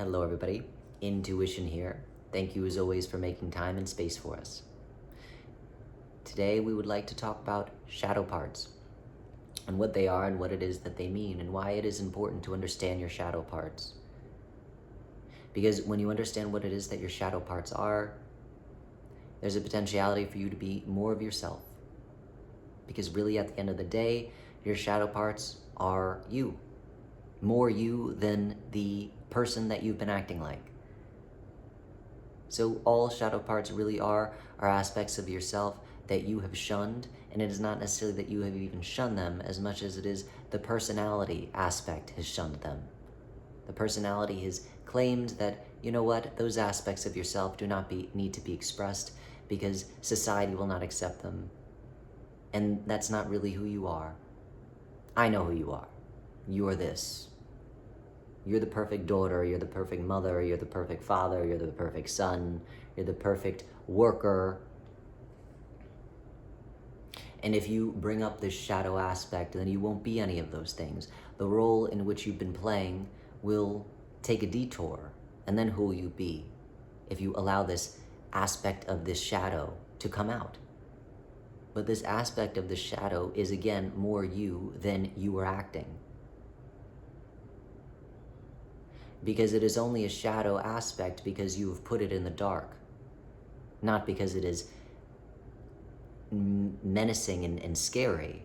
Hello, everybody. Intuition here. Thank you, as always, for making time and space for us. Today, we would like to talk about shadow parts and what they are and what it is that they mean and why it is important to understand your shadow parts. Because when you understand what it is that your shadow parts are, there's a potentiality for you to be more of yourself. Because really, at the end of the day, your shadow parts are you. More you than the person that you've been acting like. So all shadow parts really are aspects of yourself that you have shunned, and it is not necessarily that you have even shunned them as much as it is the personality aspect has shunned them. The personality has claimed that, you know what, those aspects of yourself do not need to be expressed because society will not accept them. And that's not really who you are. I know who you are. You are this. You're the perfect daughter, you're the perfect mother, you're the perfect father, you're the perfect son, you're the perfect worker. And if you bring up this shadow aspect, then you won't be any of those things. The role in which you've been playing will take a detour, and then who will you be if you allow this aspect of this shadow to come out? But this aspect of the shadow is, again, more you than you are acting. Because it is only a shadow aspect because you have put it in the dark, not because it is menacing and scary,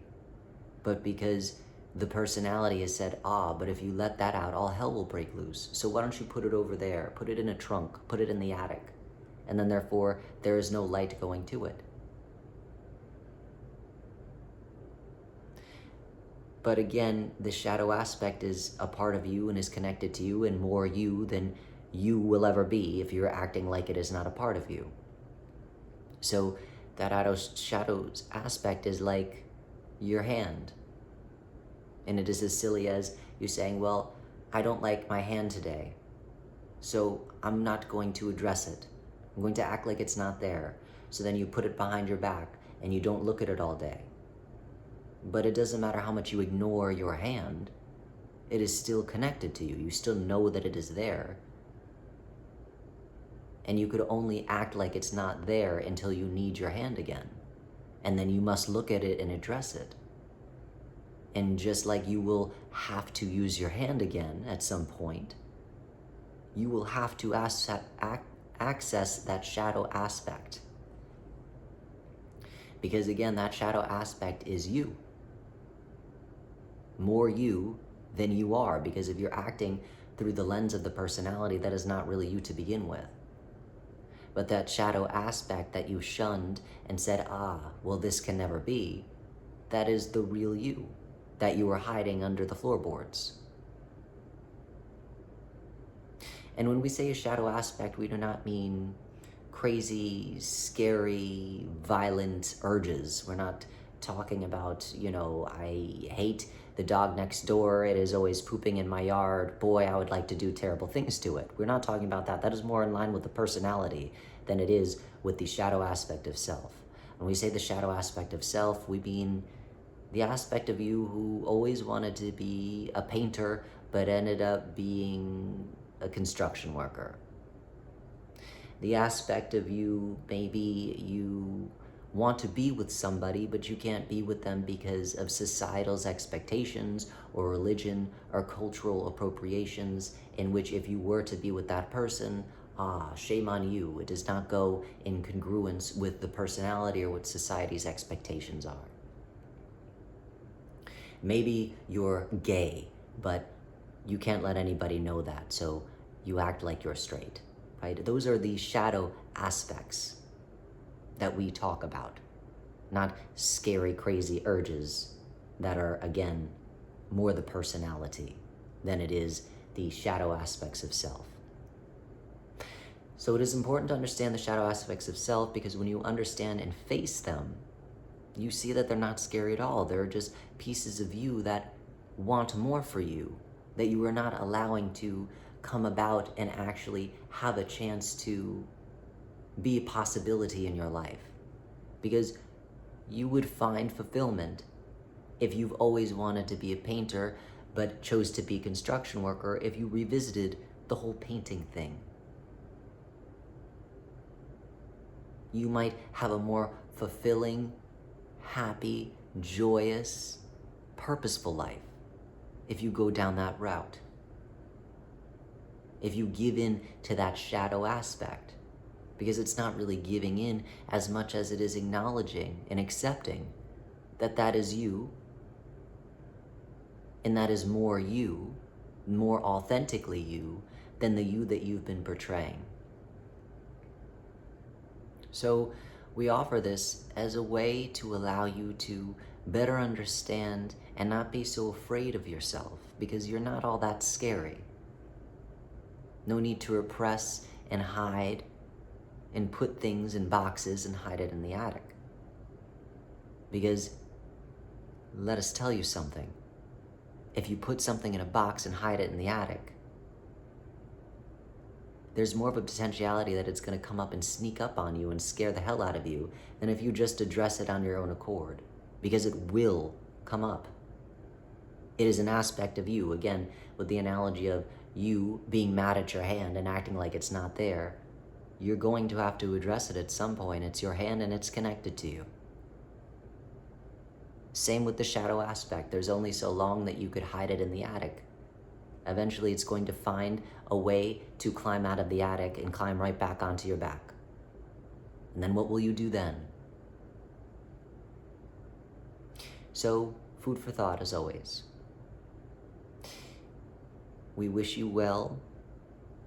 but because the personality has said, but if you let that out, all hell will break loose. So why don't you put it over there, put it in a trunk, put it in the attic, and then therefore there is no light going to it. But again, the shadow aspect is a part of you and is connected to you and more you than you will ever be if you're acting like it is not a part of you. So that shadows aspect is like your hand. And it is as silly as you saying, well, I don't like my hand today, so I'm not going to address it. I'm going to act like it's not there. So then you put it behind your back and you don't look at it all day. But it doesn't matter how much you ignore your hand, it is still connected to you. You still know that it is there. And you could only act like it's not there until you need your hand again. And then you must look at it and address it. And just like you will have to use your hand again at some point, you will have to access that shadow aspect. Because again, that shadow aspect is you. More you than you are, because if you're acting through the lens of the personality, that is not really you to begin with. But that shadow aspect that you shunned and said, well, this can never be, that is the real you that you are hiding under the floorboards. And when we say a shadow aspect, we do not mean crazy, scary, violent urges. We're not talking about, I hate the dog next door, it is always pooping in my yard, boy, I would like to do terrible things to it. We're not talking about that. That is more in line with the personality than it is with the shadow aspect of self. When we say the shadow aspect of self, we mean the aspect of you who always wanted to be a painter, but ended up being a construction worker. The aspect of you, maybe you want to be with somebody, but you can't be with them because of societal's expectations or religion or cultural appropriations, in which if you were to be with that person, shame on you. It does not go in congruence with the personality or what society's expectations are. Maybe you're gay, but you can't let anybody know that, so you act like you're straight, right? Those are the shadow aspects that we talk about, not scary, crazy urges that are, again, more the personality than it is the shadow aspects of self. So it is important to understand the shadow aspects of self, because when you understand and face them, you see that they're not scary at all. They're just pieces of you that want more for you, that you are not allowing to come about and actually have a chance to be a possibility in your life. Because you would find fulfillment if you've always wanted to be a painter but chose to be a construction worker, if you revisited the whole painting thing. You might have a more fulfilling, happy, joyous, purposeful life if you go down that route. If you give in to that shadow aspect, because it's not really giving in as much as it is acknowledging and accepting that that is you, and that is more you, more authentically you, than the you that you've been portraying. So we offer this as a way to allow you to better understand and not be so afraid of yourself, because you're not all that scary. No need to repress and hide and put things in boxes and hide it in the attic. Because let us tell you something. If you put something in a box and hide it in the attic, there's more of a potentiality that it's going to come up and sneak up on you and scare the hell out of you than if you just address it on your own accord, because it will come up. It is an aspect of you, again, with the analogy of you being mad at your hand and acting like it's not there. You're going to have to address it at some point. It's your hand and it's connected to you. Same with the shadow aspect. There's only so long that you could hide it in the attic. Eventually it's going to find a way to climb out of the attic and climb right back onto your back. And then what will you do then? So, food for thought as always. We wish you well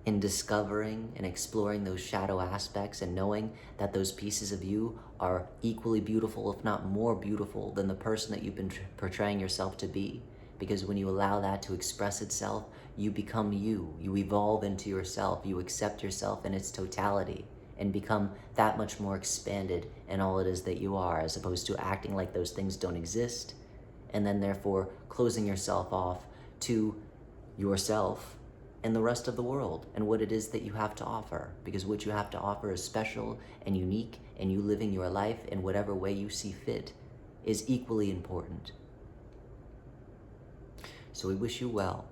in discovering and exploring those shadow aspects and knowing that those pieces of you are equally beautiful, if not more beautiful, than the person that you've been portraying yourself to be. Because when you allow that to express itself, you become you. You evolve into yourself. You accept yourself in its totality and become that much more expanded in all it is that you are, as opposed to acting like those things don't exist and then therefore closing yourself off to yourself and the rest of the world and what it is that you have to offer. Because what you have to offer is special and unique, and you living your life in whatever way you see fit is equally important. So we wish you well,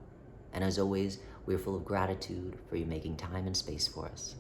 and as always, we're full of gratitude for you making time and space for us.